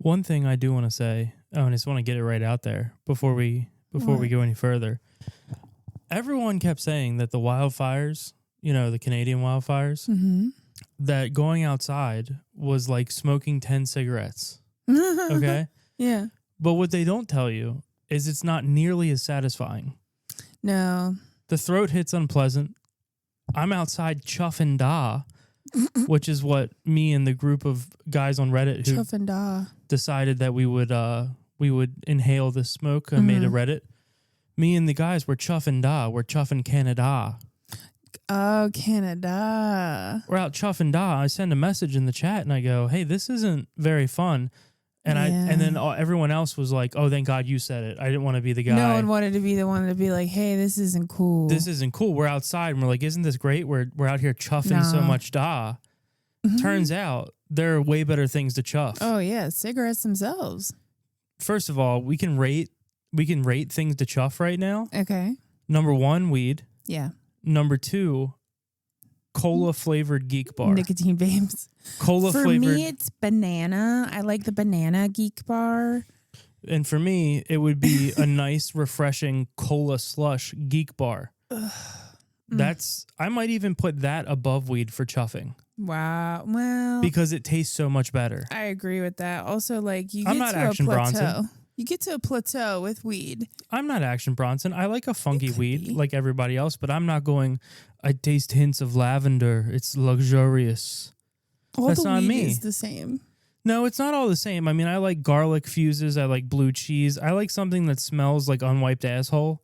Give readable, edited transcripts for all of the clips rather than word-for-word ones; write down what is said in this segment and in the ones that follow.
One thing I do want to say, and I just want to get it right out there before we go any further. Everyone kept saying that the wildfires, the Canadian wildfires, that going outside was like smoking 10 cigarettes. Okay? Yeah. But what they don't tell you is it's not nearly as satisfying. No. The throat hit's unpleasant. I'm outside chuffin da, which is what me and the group of guys on Reddit who decided that we would inhale the smoke and made a Reddit. Me and the guys were chuffin da. We're chuffin Canada. Oh, Canada. We're out chuffin da. I send a message in the chat and I go, hey, this isn't very fun. And then everyone else was like, oh, thank God you said it. I didn't want to be the guy. No one wanted to be the one to be like, hey, this isn't cool. This isn't cool. We're outside and we're like, isn't this great? We're out here chuffing so much da. Turns out there are way better things to chuff. Oh, yeah. Cigarettes themselves. First of all, we can rate things to chuff right now. Okay. Number 1, weed. Yeah. Number 2, cola-flavored Geek Bar. Nicotine babes. Cola-flavored. For me, it's banana. I like the banana Geek Bar. And for me, it would be a nice, refreshing cola slush Geek Bar. I might even put that above weed for chuffing. Wow. Well, because it tastes so much better. I agree with that. Also, like I'm not Action Bronson. You get to a plateau with weed. I'm not Action Bronson. I like a funky weed like everybody else, but I'm not going, I taste hints of lavender. It's luxurious. That's the not weed me. Is the same. No, it's not all the same. I mean, I like garlic fuses. I like blue cheese. I like something that smells like unwiped asshole.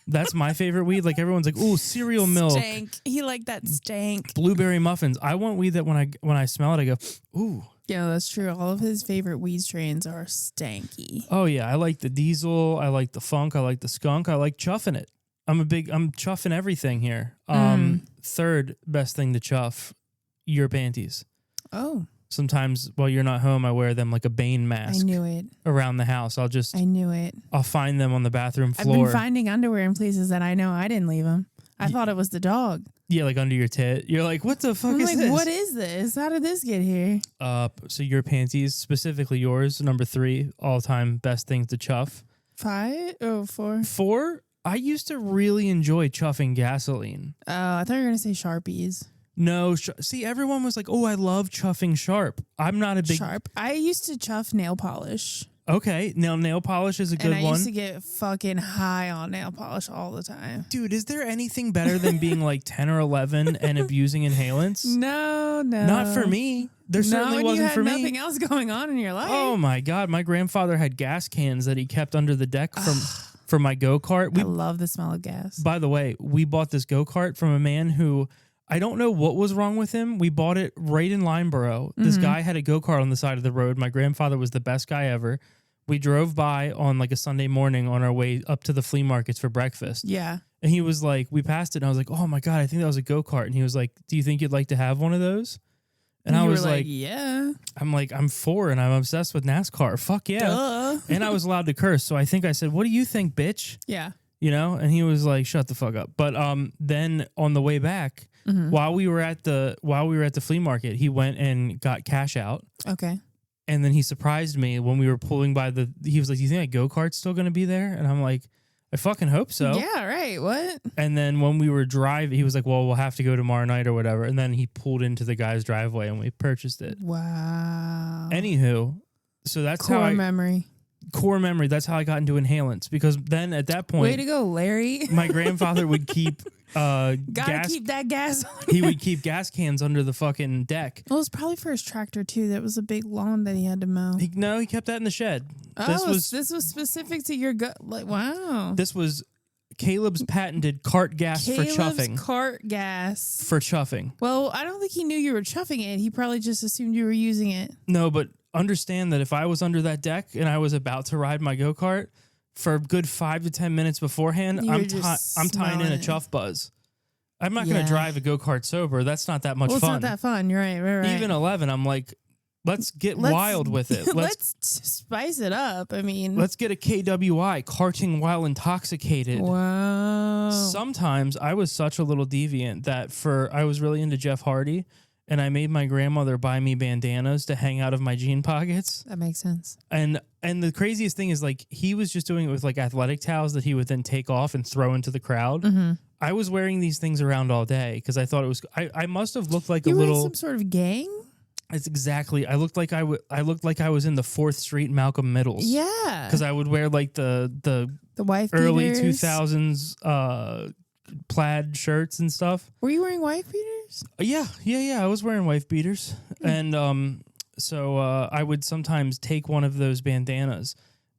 That's my favorite weed. Like everyone's like, ooh, cereal milk. Stank. He liked that stank. Blueberry muffins. I want weed that when I smell it, I go, ooh. Yeah, that's true. All of his favorite weed strains are stanky. Oh yeah, I like the diesel. I like the funk. I like the skunk. I like chuffing it. I'm chuffing everything here. Third best thing to chuff, your panties. Oh. Sometimes while you're not home, I wear them like a Bane mask. I knew it. Around the house. I knew it. I'll find them on the bathroom floor. I've been finding underwear in places that I know I didn't leave them. I thought it was the dog. Yeah, like under your tit. You're like, what the fuck is this? What is this? How did this get here? So your panties, specifically yours, number 3, all-time best things to chuff. 5? Oh, 4. 4? I used to really enjoy chuffing gasoline. Oh, I thought you were going to say Sharpies. No, see, everyone was like, oh, I love chuffing Sharp. I'm not a big... Sharp? I used to chuff nail polish. Okay, now nail polish is a good one. And I used to get fucking high on nail polish all the time. Dude, is there anything better than being like 10 or 11 and abusing inhalants? No. Not for me. There certainly wasn't for me. You had nothing else going on in your life. Oh my God, my grandfather had gas cans that he kept under the deck for my go-kart. I love the smell of gas. By the way, we bought this go-kart from a man who... I don't know what was wrong with him. We bought it right in Lineborough. This guy had a go-kart on the side of the road. My grandfather was the best guy ever. We drove by on like a Sunday morning on our way up to the flea markets for breakfast. Yeah. And he was like, we passed it and I was like, oh my God, I think that was a go-kart. And he was like, do you think you'd like to have one of those? And I was like, yeah. I'm like, I'm 4 and I'm obsessed with NASCAR. Fuck yeah. Duh. And I was allowed to curse. So I think I said, what do you think, bitch? Yeah. And he was like, shut the fuck up. But then on the way back, while we were at the flea market, he went and got cash out. Okay. And then he surprised me when we were pulling by he was like, do you think that go-kart's still going to be there? And I'm like, I fucking hope so. Yeah, right. What? And then when we were driving, he was like, well, we'll have to go tomorrow night or whatever. And then he pulled into the guy's driveway and we purchased it. Wow. Anywho, so that's core memory. That's how I got into inhalants, because then at that point, way to go, Larry. My grandfather would keep Gotta keep that gas on. He would keep gas cans under the fucking deck. Well, it was probably for his tractor too. That was a big lawn that he had to mow. He kept that in the shed. Oh, this was specific to your gut. Like, wow. This was Caleb's patented cart gas for chuffing. Cart gas for chuffing. Well, I don't think he knew you were chuffing it. He probably just assumed you were using it. No, but understand that if I was under that deck and I was about to ride my go-kart, for a good 5 to 10 minutes beforehand, I'm tying in a chuff buzz. I'm not going to drive a go-kart sober. That's not that much fun. It's not that fun. You're right. Even 11, I'm like, let's get wild with it. Let's spice it up. I mean, let's get a KWI, karting while intoxicated. Wow. Sometimes I was such a little deviant that I was really into Jeff Hardy. and I made my grandmother buy me bandanas to hang out of my jean pockets. That makes sense. And the craziest thing is like he was just doing it with like athletic towels that he would then take off and throw into the crowd. Mm-hmm. I was wearing these things around all day because I thought it was. I must have looked like you a were little. in some sort of gang. It's exactly. I looked like I looked like I was in the 4th Street Malcolm Middles. Yeah, because I would wear like the wife early beaters. 2000s plaid shirts and stuff. Were you wearing wife beaters? Yeah. I was wearing wife beaters, and so I would sometimes take one of those bandanas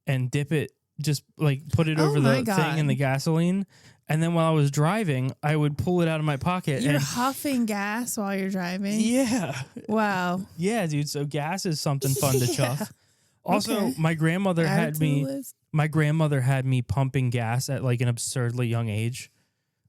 and dip it, just like put it over the thing in the gasoline. And then while I was driving, I would pull it out of my pocket. You're huffing gas while you're driving? Yeah. Wow. Yeah, dude. So gas is something fun to chuff. Also, my grandmother had me pumping gas at like an absurdly young age.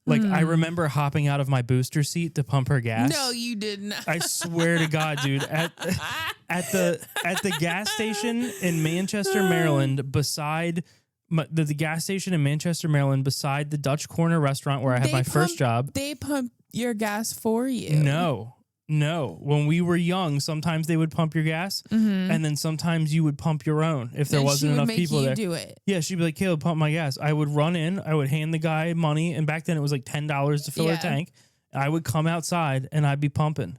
Like I remember hopping out of my booster seat to pump her gas. No, you didn't. I swear to God, dude. At the gas station in Manchester, Maryland, beside the gas station in Manchester, Maryland, beside the Dutch Corner restaurant where I had my first job. They pump your gas for you. No. When we were young, sometimes they would pump your gas, and then sometimes you would pump your own if there wasn't enough people there. Do it. Yeah, she'd be like, "Caleb, pump my gas." I would run in, I would hand the guy money, and back then it was like $10 to fill her tank. I would come outside and I'd be pumping.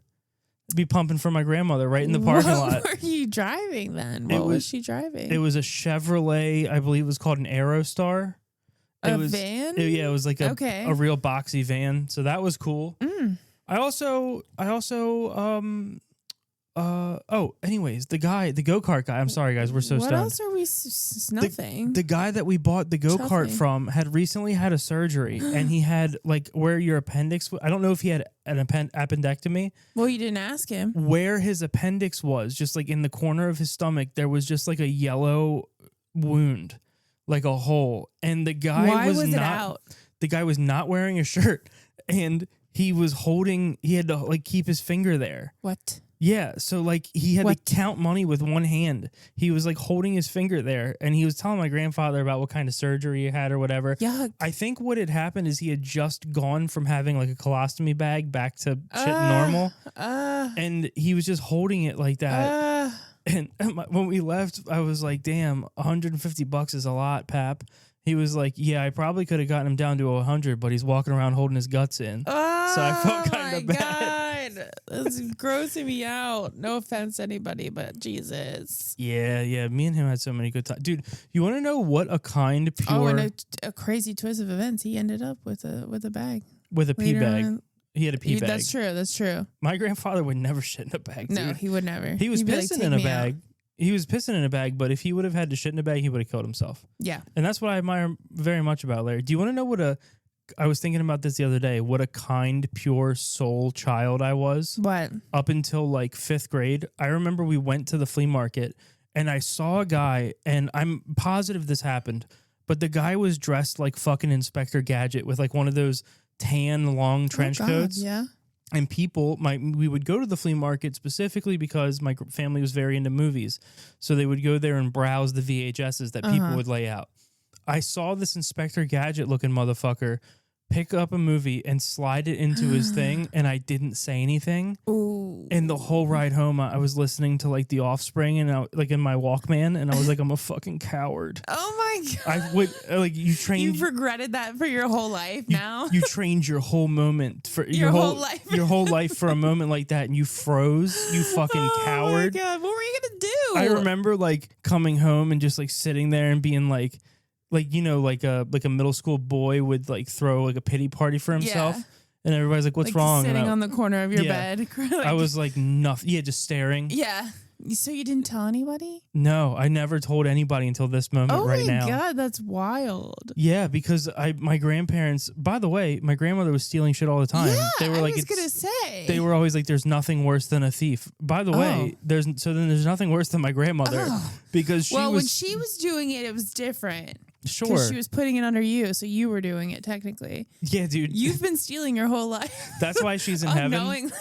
I'd be pumping for my grandmother right in the parking lot. What were you driving then? What was she driving? It was a Chevrolet, I believe it was called an Aerostar. It was a van? It was like a real boxy van. So that was cool. Anyways, the go-kart guy. I'm sorry, guys. We're so stoned. What else are we snuffing? The guy that we bought the go-kart from had recently had a surgery, and he had like where your appendix. I don't know if he had an appendectomy. Well, you didn't ask him. Where his appendix was, just like in the corner of his stomach, there was just like a yellow wound, like a hole. And the guy The guy was not wearing a shirt, and he had to like keep his finger there. What? Yeah, so like he had to count money with one hand. He was like holding his finger there, and he was telling my grandfather about what kind of surgery he had or whatever. Yuck. I think what had happened is he had just gone from having like a colostomy bag back to shit normal, and he was just holding it like that. And when we left, I was like, "Damn, $150 is a lot, Pap." He was like, "Yeah, I probably could have gotten him down to 100, but he's walking around holding his guts in." So I felt kind of bad. God, that's grossing me out. No offense to anybody, but Jesus. Yeah. Me and him had so many good times, dude. You want to know what a kind, pure? Oh, and a crazy twist of events. He ended up with a bag, with a pee bag. He had a pee bag. That's true. My grandfather would never shit in a bag. Dude. No, he would never. He was pissing in a bag. He was pissing in a bag, but if he would have had to shit in a bag, he would have killed himself. Yeah. And that's what I admire very much about Larry. Do you want to know I was thinking about this the other day, what a kind, pure soul child I was? What? Up until like 5th grade. I remember we went to the flea market and I saw a guy, and I'm positive this happened, but the guy was dressed like fucking Inspector Gadget with like one of those tan long trench coats. Yeah. And we would go to the flea market specifically because my family was very into movies. So they would go there and browse the VHSs that people would lay out. I saw this Inspector Gadget looking motherfucker pick up a movie and slide it into his thing, and I didn't say anything. Ooh. And the whole ride home, I was listening to like The Offspring and like in my Walkman, and I was like, I'm a fucking coward. Oh my God. I would like you've regretted that for your whole life now. You trained your whole moment for your whole life. Your whole life for a moment like that, and you froze. You fucking coward. Oh my God. What were you gonna do? I remember like coming home and just like sitting there and being like you know, like a middle school boy would like throw like a pity party for himself. Yeah. And everybody's like, what's wrong? Sitting on the corner of your bed. I was like, nothing. Yeah, just staring. Yeah. So you didn't tell anybody? No, I never told anybody until this moment right now. Oh my God, that's wild. Yeah, because my grandparents, by the way, my grandmother was stealing shit all the time. Yeah, they were like, I was going to say. They were always like, there's nothing worse than a thief. By the way, there's nothing worse than my grandmother because when she was doing it, it was different. Sure. Because she was putting it under you, so you were doing it technically. Yeah, dude. You've been stealing your whole life. That's why she's in heaven. Unknowingly.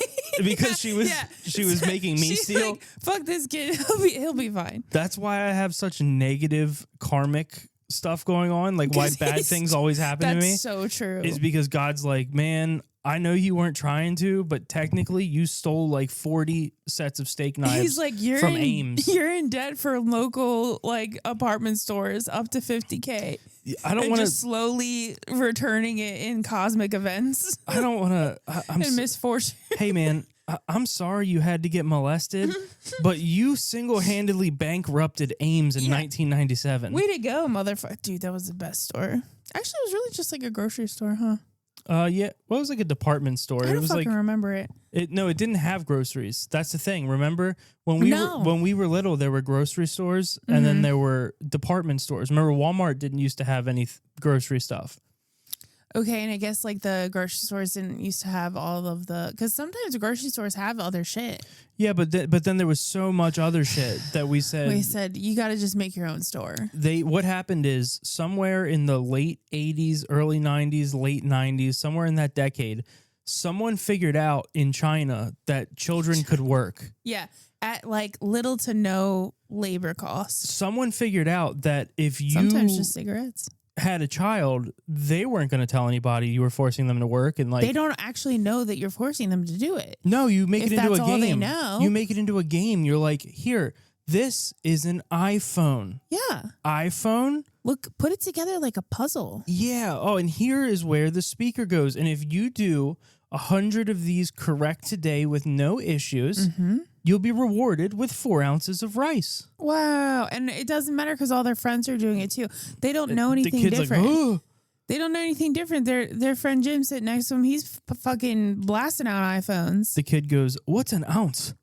Because she was making me steal. Like, fuck this kid. He'll be fine. That's why I have such negative karmic stuff going on, like why bad things always happen to me. That's so true. Is because God's like, man, I know you weren't trying to, but technically you stole like 40 sets of steak knives. He's like, from Ames. You're in debt for local like apartment stores up to $50K. I don't want to slowly returning it in cosmic events. I don't want to. I'm in misfortune. Hey man, I'm sorry you had to get molested, but you single-handedly bankrupted Ames in 1997. Way to go, motherfucker. Dude, that was the best store. Actually, it was really just like a grocery store, huh? Yeah. Well, it was like a department store. I don't it was fucking like remember it. No, it didn't have groceries. That's the thing. Remember when we were little, there were grocery stores and then there were department stores. Remember, Walmart didn't used to have any grocery stuff. Okay, and I guess like the grocery stores didn't used to have all of the, because sometimes grocery stores have other shit. Yeah, but then there was so much other shit that we said you got to just make your own store. What happened is somewhere in the late 80s, early 90s, late 90s, somewhere in that decade, someone figured out in China that children could work. Yeah, at like little to no labor costs. Someone figured out that if you sometimes just cigarettes had a child, they weren't going to tell anybody you were forcing them to work, and like they don't actually know that you're forcing them to do it. No, you make it into a game. They know. You make it into a game. You're like, here, this is an iPhone. Yeah. iPhone. Look, put it together like a puzzle. Yeah. Oh, and here is where the speaker goes. And if you do 100 of these correct today with no issues, you'll be rewarded with 4 ounces of rice. Wow. And it doesn't matter because all their friends are doing it too. They don't know anything the kid's different. Like, oh. They don't know anything different. Their friend Jim sitting next to him, he's fucking blasting out iPhones. The kid goes, what's an ounce?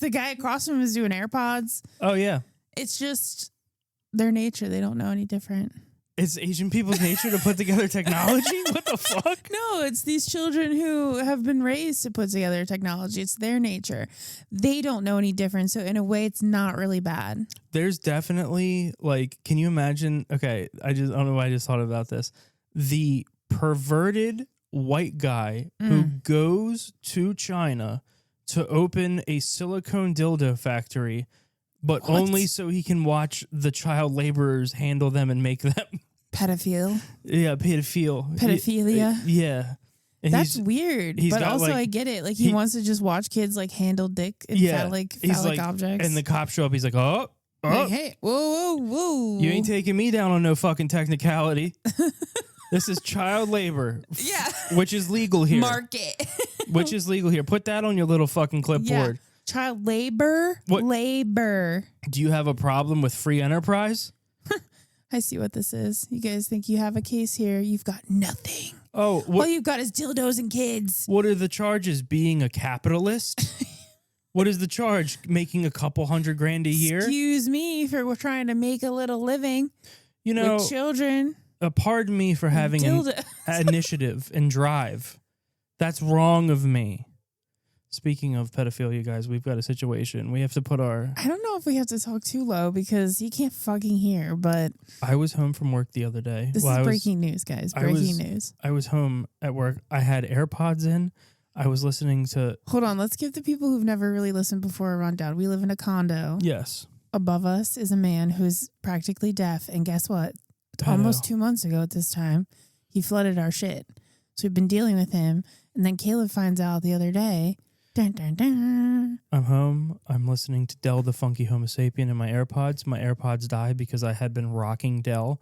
The guy across from him is doing AirPods. Oh, yeah. It's just their nature. They don't know any different. It's Asian people's nature to put together technology? What the fuck? No, it's these children who have been raised to put together technology. It's their nature. They don't know any different. So in a way, it's not really bad. There's definitely, like, can you imagine? Okay, I don't know why I just thought about this. The perverted white guy who goes to China to open a silicone dildo factory, but only so he can watch the child laborers handle them and make them. Pedophile. Yeah, pedophilia. Yeah. And that's weird. But also, I get it. Like, he wants to just watch kids, like, handle dick and phallic objects. And the cops show up. He's like, oh. Like, hey, whoa. You ain't taking me down on no fucking technicality. This is child labor. Yeah. Which is legal here. Market. Which is legal here. Put that on your little fucking clipboard. Yeah. Child labor. What? Labor. Do you have a problem with free enterprise? I see what this is. You guys think you have a case here. You've got nothing. Oh. All you've got is dildos and kids. What are the charges? Being a capitalist? What is the charge? Making a couple $100,000 a year? Excuse me for trying to make a little living. You know, with children. Pardon me for having an initiative and drive. That's wrong of me. Speaking of pedophilia, guys, we've got a situation. We have to put our... I don't know if we have to talk too low because he can't fucking hear, but... I was home from work the other day. This is breaking news, guys. Breaking news. I was home at work. I had AirPods in. I was listening to... Hold on. Let's give the people who've never really listened before a rundown. We live in a condo. Yes. Above us is a man who's practically deaf. And guess what? Almost 2 months ago at this time, he flooded our shit. So we've been dealing with him. And then Caleb finds out the other day... Dun, dun, dun. I'm home. I'm listening to Del the Funky Homo Sapien in my AirPods. My AirPods died because I had been rocking Del.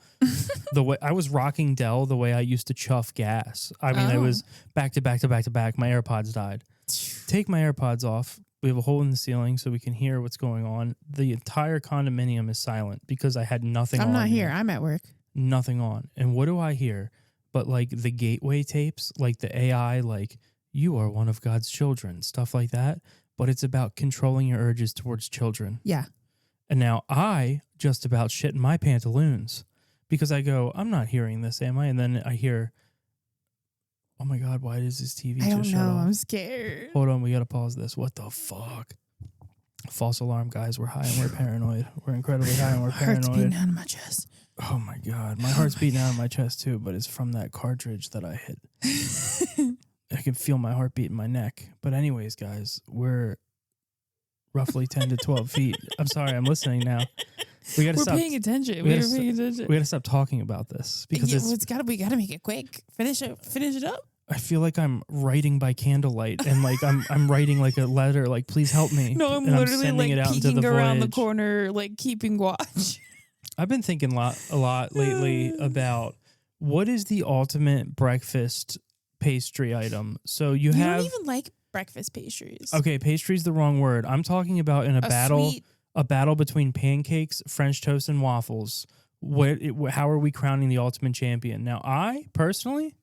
I was rocking Del the way I used to chuff gas. I mean, I was back to back to back to back. My AirPods died. Take my AirPods off. We have a hole in the ceiling so we can hear what's going on. The entire condominium is silent because I had nothing on. I'm not here. I'm at work. Nothing on. And what do I hear? But like the gateway tapes, like the AI, like... You are one of God's children, stuff like that. But it's about controlling your urges towards children. Yeah. And now I just about shit in my pantaloons because I go, I'm not hearing this, am I? And then I hear, oh my God, why does this TV just shut off? I'm scared. Hold on, we got to pause this. What the fuck? False alarm, guys. We're high and we're paranoid. We're incredibly high and we're paranoid. Heart's beating out of my chest. Oh my God. My heart's beating out of my chest too, but it's from that cartridge that I hit. I can feel my heartbeat in my neck. But anyways, guys, we're roughly 10 to 12 feet. I'm sorry, I'm listening now. We gotta stop. Paying attention. We're paying attention. We gotta stop talking about this because we gotta make it quick. Finish it up. I feel like I'm writing by candlelight and like I'm writing like a letter, like please help me. No, I'm literally like peeking around the corner, like keeping watch. I've been thinking a lot lately about what is the ultimate breakfast pastry item. So you don't even like breakfast pastries. Okay, pastry's the wrong word. I'm talking about in a battle between pancakes, French toast, and waffles. How are we crowning the ultimate champion? Now, I personally,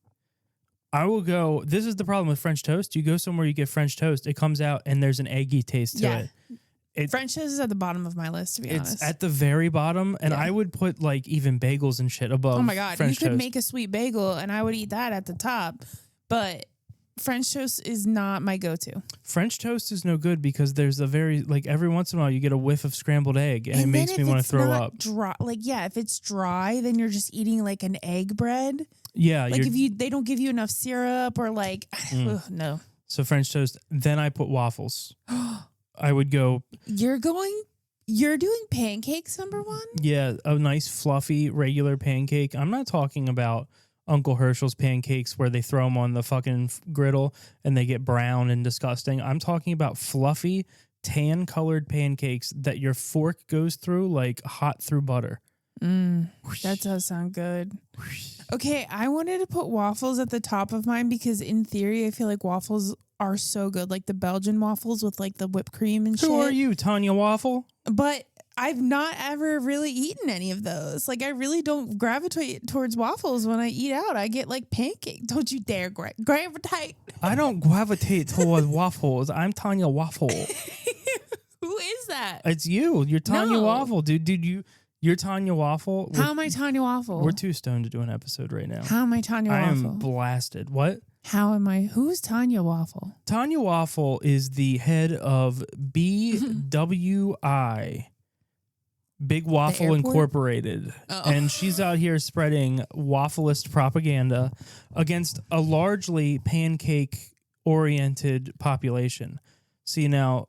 I will go. This is the problem with French toast. You go somewhere, you get French toast. It comes out and there's an eggy taste to it. French toast is at the bottom of my list, to be honest. It's at the very bottom, and I would put like even bagels and shit above. Oh my god, French you could toast. make a sweet bagel, and I would eat that at the top. But French toast is not my go-to. French toast is no good because there's a very like every once in a while you get a whiff of scrambled egg, and it makes me want to throw up. Dry, if it's dry, then you're just eating like an egg bread. Yeah, like if they don't give you enough syrup or like no. So French toast. Then I put waffles. I would go. You're doing pancakes number one? Yeah, a nice fluffy regular pancake. I'm not talking about Uncle Herschel's pancakes where they throw them on the fucking griddle and they get brown and disgusting. I'm talking about fluffy, tan colored pancakes that your fork goes through like hot through butter. That does sound good. Okay, I wanted to put waffles at the top of mine because in theory, I feel like waffles are so good. Like the Belgian waffles with like the whipped cream and shit. Who are you, Tanya Waffle? But I've not ever really eaten any of those. Like I really don't gravitate towards waffles when I eat out. I get like pancake. Don't you dare gravitate. I don't gravitate toward waffles. I'm Tanya Waffle. Who is that? It's you. You're Tanya Waffle, dude. You're Tanya Waffle. How am I Tanya Waffle? We're too stoned to do an episode right now. How am I Tanya Waffle? I am blasted. What? How am I? Who's Tanya Waffle? Tanya Waffle is the head of BWI, Big Waffle Incorporated. And she's out here spreading waffleist propaganda against a largely pancake-oriented population. See, now,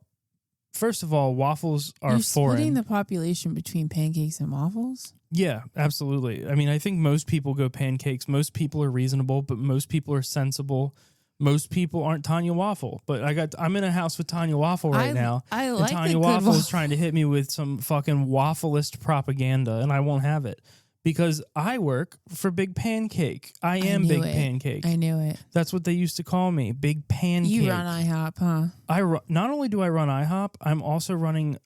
first of all, waffles are foreign. Splitting the population between pancakes and waffles? Yeah, absolutely. I mean, I think most people go pancakes. Most people are reasonable, but most people are sensible. Most people aren't Tanya Waffle. But I'm in a house with Tanya Waffle right now. I like and Tanya Waffle is trying to hit me with some fucking waffleist propaganda, and I won't have it. Because I work for Big Pancake. I am Big Pancake. I knew it. That's what they used to call me, Big Pancake. You run IHOP, huh? Not only do I run IHOP, I'm also running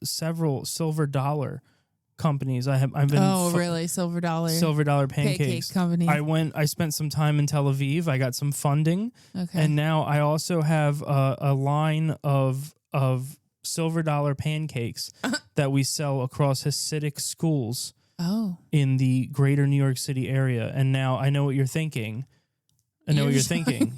several silver dollar companies. I've been really? Silver dollar pancakes company. I spent some time in Tel Aviv. I got some funding. Okay. And now I also have a line of silver dollar pancakes that we sell across Hasidic schools. In the greater New York City area. And now I know what you're thinking. You're thinking.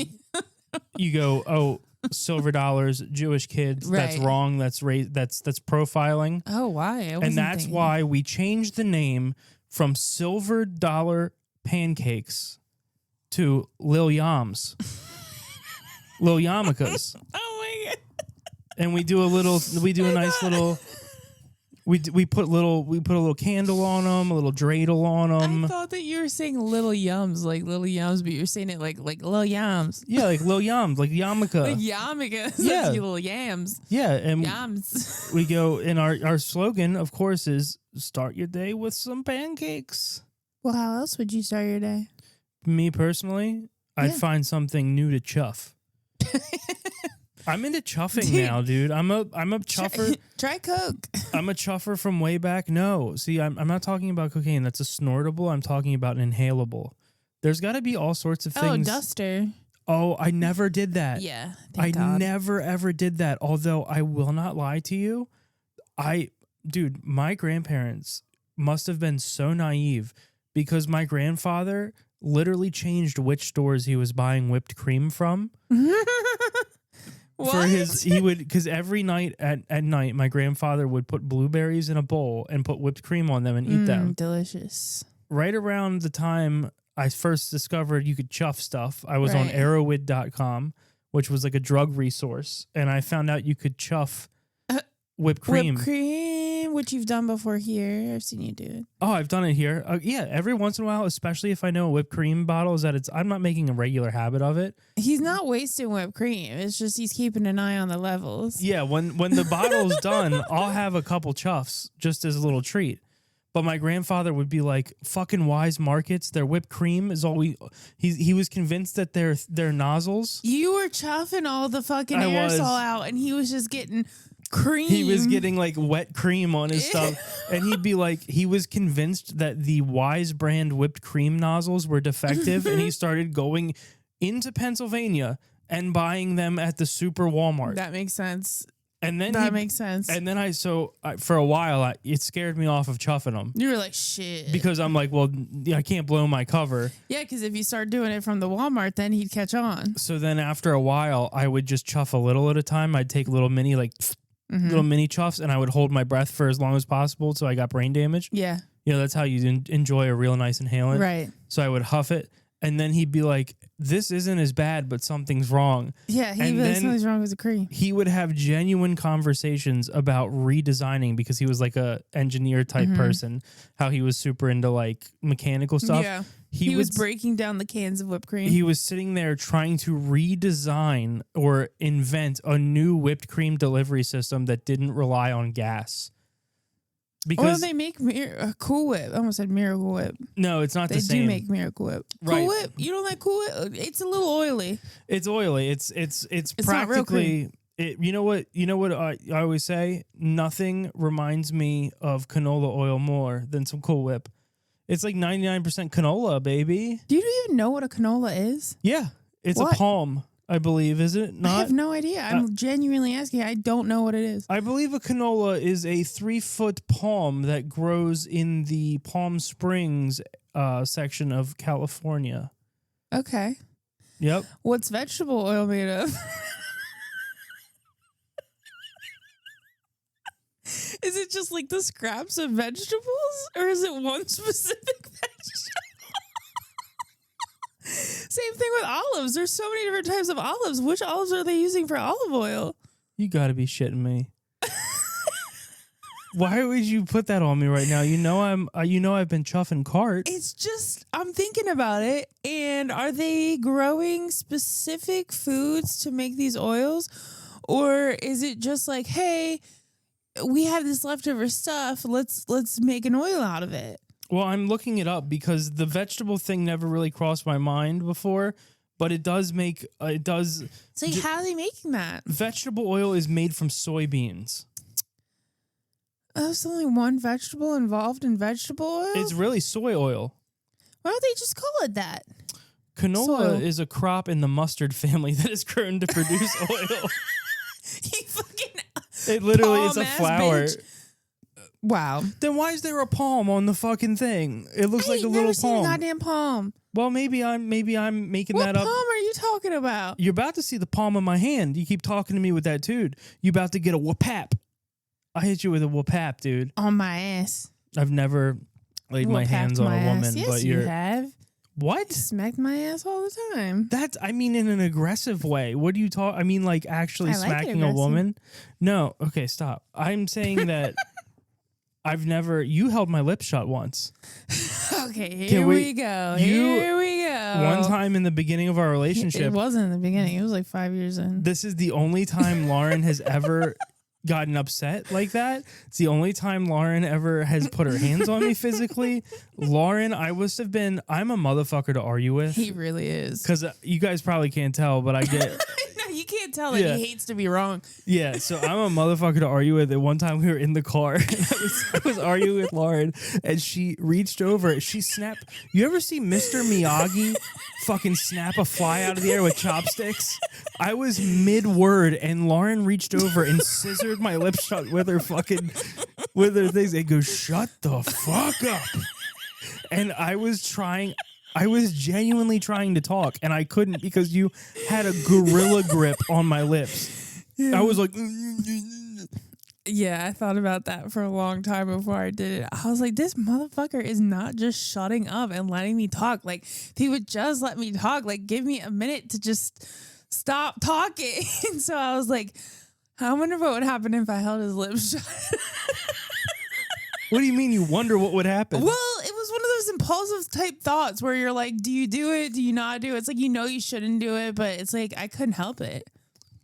You go, silver dollars, Jewish kids. Right. That's wrong. That's profiling. Oh, why? And that's why we changed the name from Silver Dollar Pancakes to Lil Yams. Lil Yarmulkes. Oh my god. And we do a nice little We put a little candle on them, a little dreidel on them. I thought that you were saying little yums, like little yums, but you're saying it like little yams. Yeah, like little yams, like yarmulke. Like yarmulke. Yeah, little yams. Yeah, and yams. We go, and our slogan, of course, is start your day with some pancakes. Well, how else would you start your day? Me personally, I'd find something new to chuff. I'm into chuffing now, dude. I'm a chuffer. Try Coke. I'm a chuffer from way back. No, see, I'm not talking about cocaine. That's a snortable. I'm talking about an inhalable. There's got to be all sorts of things. Oh, duster. Oh, I never did that. Yeah, I never ever did that. Although I will not lie to you, dude, my grandparents must have been so naive because my grandfather literally changed which stores he was buying whipped cream from. What? Because every night at night, my grandfather would put blueberries in a bowl and put whipped cream on them and eat them. Delicious. Right around the time I first discovered you could chuff stuff, I was on arrowid.com, which was like a drug resource, and I found out you could chuff whipped cream. Whipped cream which you've done before here. I've seen you do it. Oh, I've done it here. Yeah, every once in a while, especially if I know a whipped cream bottle is that I'm not making a regular habit of it. He's not wasting whipped cream. It's just he's keeping an eye on the levels. Yeah, when the bottle's done, I'll have a couple chuffs just as a little treat. But my grandfather would be like, fucking Wise Markets, their whipped cream is all he was convinced that they're nozzles. You were chuffing all the fucking aerosol out, and he was just getting cream. He was getting like wet cream on his stuff. And he'd be like, he was convinced that the Wise brand whipped cream nozzles were defective. And he started going into Pennsylvania and buying them at the super Walmart. That makes sense. And then that makes sense. And then for a while, it scared me off of chuffing them. You were like, shit. Because I'm like, well, I can't blow my cover. Yeah, because if you start doing it from the Walmart, then he'd catch on. So then after a while, I would just chuff a little at a time. I'd take little mini, little mini chuffs, and I would hold my breath for as long as possible so I got brain damage. Yeah. You know, that's how you enjoy a real nice inhalant. Right. So I would huff it. And then he'd be like, this isn't as bad, but something's wrong. Yeah, he'd be like, something's wrong with the cream. He would have genuine conversations about redesigning because he was like a engineer type person, how he was super into like mechanical stuff. Yeah. He was breaking down the cans of whipped cream. He was sitting there trying to redesign or invent a new whipped cream delivery system that didn't rely on gas. Because they make Cool Whip. I almost said Miracle Whip. No, it's not the same. They do make Miracle Whip. Right. Cool Whip? You don't like Cool Whip? It's a little oily. It's oily. It's practically. You know what I always say? Nothing reminds me of canola oil more than some Cool Whip. It's like 99% canola, baby. Do you even know what a canola is? Yeah, it's a palm. I believe, is it not? I have no idea. I'm genuinely asking. I don't know what it is. I believe a canola is a 3-foot palm that grows in the Palm Springs section of California. Okay. Yep. What's vegetable oil made of? Is it just like the scraps of vegetables? Or is it one specific vegetable? Same thing with olives. There's so many different types of olives. Which olives are they using for olive oil? You got to be shitting me. Why would you put that on me right now? You know I've been chuffing cart. It's just I'm thinking about it. And are they growing specific foods to make these oils, or is it just like, hey, we have this leftover stuff. Let's make an oil out of it. Well, I'm looking it up because the vegetable thing never really crossed my mind before, but it does make it does. So how are they making that? Vegetable oil is made from soybeans. There's only one vegetable involved in vegetable oil? It's really soy oil. Why don't they just call it that? Canola is a crop in the mustard family that is grown to produce oil. You fucking it literally is a flower. Bitch. Wow. Then why is there a palm on the fucking thing? It looks like a little palm. Seen a goddamn palm. Well, maybe I'm making that up. What palm are you talking about? You're about to see the palm of my hand. You keep talking to me with that, dude. You about to get a whoopap. I hit you with a whoopap, dude. On my ass. I've never laid my hands on a woman, yes, but you have. What? You smacked my ass all the time. I mean in an aggressive way. What do you talk? I mean like actually smacking a woman? No. Okay, stop. I'm saying that you held my lips shut once. Okay, here we go. Here we go. One time in the beginning of our relationship. It wasn't in the beginning. It was like 5 years in. This is the only time Lauren has ever gotten upset like that. It's the only time Lauren ever has put her hands on me physically. Lauren, I'm a motherfucker to argue with. He really is. Because you guys probably can't tell, but I get... No, you can't tell that he hates to be wrong. Yeah, so I'm a motherfucker to argue with. At one time we were in the car and I was arguing with Lauren and she reached over. She snapped. You ever see Mr. Miyagi fucking snap a fly out of the air with chopsticks? I was mid-word and Lauren reached over and scissored my lips shut with her things. They go, shut the fuck up. And I was genuinely trying to talk, and I couldn't because you had a gorilla grip on my lips. Yeah. I was like... Yeah, I thought about that for a long time before I did it. I was like, this motherfucker is not just shutting up and letting me talk. Like, if he would just let me talk, like, give me a minute to just stop talking. And so I was like, I wonder what would happen if I held his lips shut. What do you mean you wonder what would happen? Well, it was one of those impulsive type thoughts where you're like, do you do it? Do you not do it? It's like, you shouldn't do it, but it's like, I couldn't help it.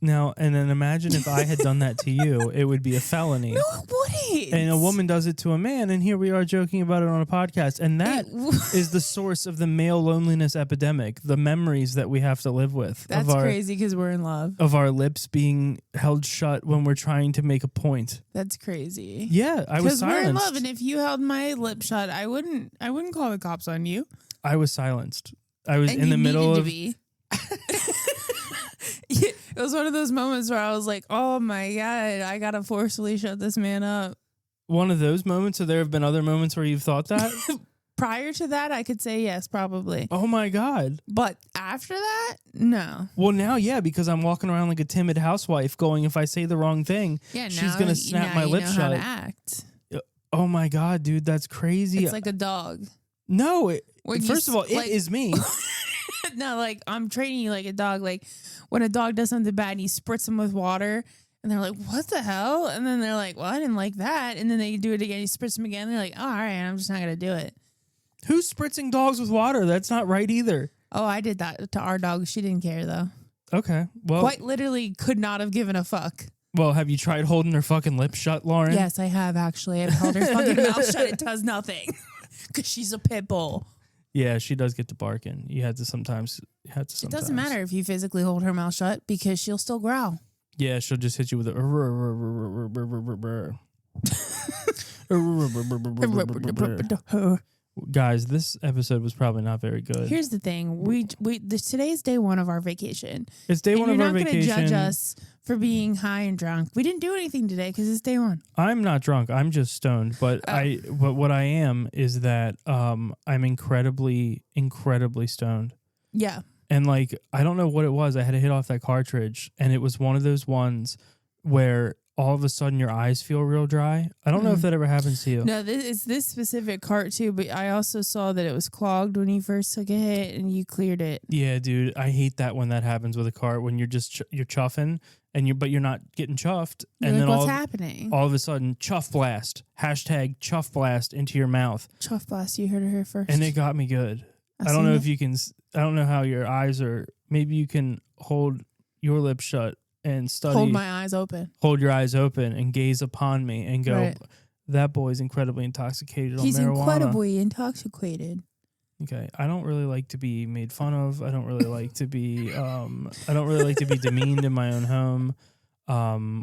Now, and then imagine if I had done that to you, it would be a felony. No, it wouldn't. And a woman does it to a man, and here we are joking about it on a podcast. And that is the source of the male loneliness epidemic, the memories that we have to live with. That's crazy because we're in love. Of our lips being held shut when we're trying to make a point. That's crazy. Yeah, I was silenced. Because we're in love, and if you held my lip shut, I wouldn't call the cops on you. I was silenced. I was in the middle of... It was one of those moments where I was like, oh my God, I got to forcefully shut this man up. One of those moments, or there have been other moments where you've thought that? Prior to that, I could say yes, probably. Oh my God. But after that, no. Well, now, yeah, because I'm walking around like a timid housewife going, if I say the wrong thing, she's going to snap my lip shut. How to act. Oh my God, dude, that's crazy. It's like a dog. No, first of all, it is me. No, like I'm training you like a dog. Like when a dog does something bad and you spritz them with water and they're like, what the hell? And then they're like, well, I didn't like that. And then they do it again. You spritz them again. They're like, oh, all right, I'm just not going to do it. Who's spritzing dogs with water? That's not right either. Oh, I did that to our dog. She didn't care though. Okay. Well, quite literally could not have given a fuck. Well, have you tried holding her fucking lips shut, Lauren? Yes, I have actually. I've held her fucking mouth shut. It does nothing because she's a pit bull. Yeah, she does get to barking. You had to sometimes. It doesn't matter if you physically hold her mouth shut because she'll still growl. Yeah, she'll just hit you with a. Guys, this episode was probably not very good. Here's the thing: today's day one of our vacation. It's day one of our vacation. You're not going to judge us for being high and drunk. We didn't do anything today because it's day one. I'm not drunk. I'm just stoned. But but what I am is that I'm incredibly stoned. Yeah. And like I don't know what it was. I had to hit off that cartridge, and it was one of those ones where all of a sudden your eyes feel real dry. I don't know if that ever happens to you. No, it's this specific cart too, but I also saw that it was clogged when you first took a hit and you cleared it. Yeah, dude. I hate that when that happens with a cart, when you're just, you're chuffing but you're not getting chuffed. You're and like, then what's happening? All of a sudden, chuff blast, #chuff blast into your mouth. Chuff blast, you heard it here first. And it got me good. I don't know if you can, I don't know how your eyes are, maybe you can hold your lips shut and study. Hold my eyes open. Hold your eyes open and gaze upon me and go, right. That boy's incredibly intoxicated on marijuana. He's incredibly intoxicated. Okay, I don't really like to be made fun of. I don't really like to be demeaned in my own home.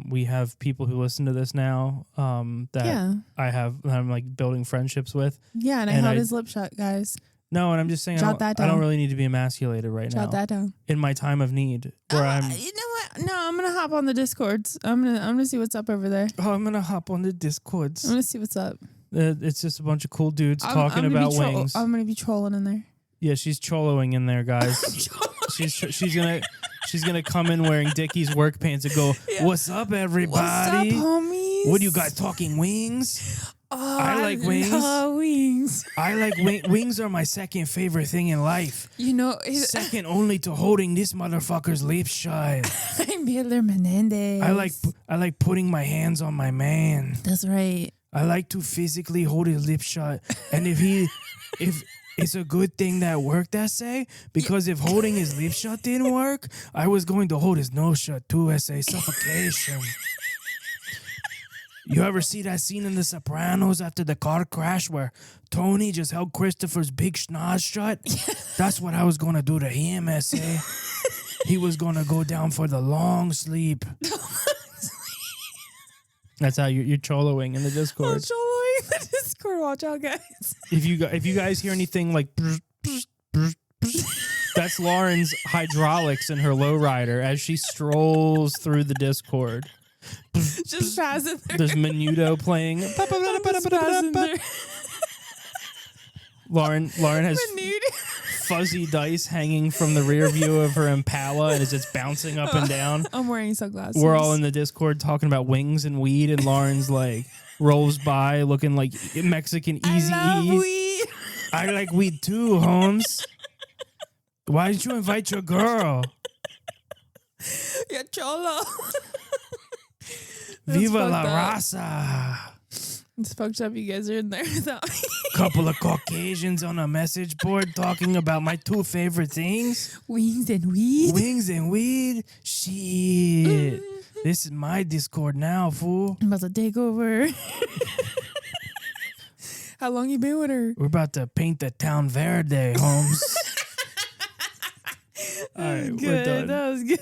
We have people who listen to this now that I'm like building friendships with. Yeah, and I held his lip shut, guys. No, and I'm just saying I don't really need to be emasculated right now. Jot that down. In my time of need, where I'm. You know what? No, I'm gonna hop on the Discords. I'm gonna see what's up over there. Oh, I'm gonna hop on the Discords. I'm gonna see what's up. It's just a bunch of cool dudes talking about wings. I'm gonna be trolling in there. Yeah, she's choloing in there, guys. she's gonna come in wearing Dickies work pants and go, "What's up, everybody? What's up, homies? What are you guys talking wings? Oh, I like wings. Wings. I like wings. Are my second favorite thing in life. You know, second only to holding this motherfucker's lips shut. I'm Miller Menendez. I like putting my hands on my man. That's right. I like to physically hold his lips shut, and if it's a good thing that worked, I say, because if holding his lips shut didn't work, I was going to hold his nose shut too, I say, suffocation. You ever see that scene in The Sopranos after the car crash where Tony just held Christopher's big schnoz shut? That's what I was going to do to him, S.A. He was going to go down for the long sleep. That's how you're choloing in the Discord. I'm choloing in the Discord. Watch out, guys. If you guys hear anything like... that's Lauren's hydraulics in her lowrider as she strolls through the Discord. Just passing there. There's Menudo playing. Lauren has fuzzy dice hanging from the rear view of her Impala and is just bouncing up and down. I'm wearing sunglasses. We're all in the Discord talking about wings and weed, and Lauren's like rolls by looking like Mexican Eazy-E. I like weed too, Holmes. Why didn't you invite your girl? Yeah, cholo. Viva la raza. It's fucked up. You guys are in there without me. Couple of Caucasians on a message board talking about my 2 favorite things. Wings and weed. Wings and weed? Shit. This is my Discord now, fool. I'm about to take over. How long you been with her? We're about to paint the town verde, Holmes. All right, good. we're done. That was good.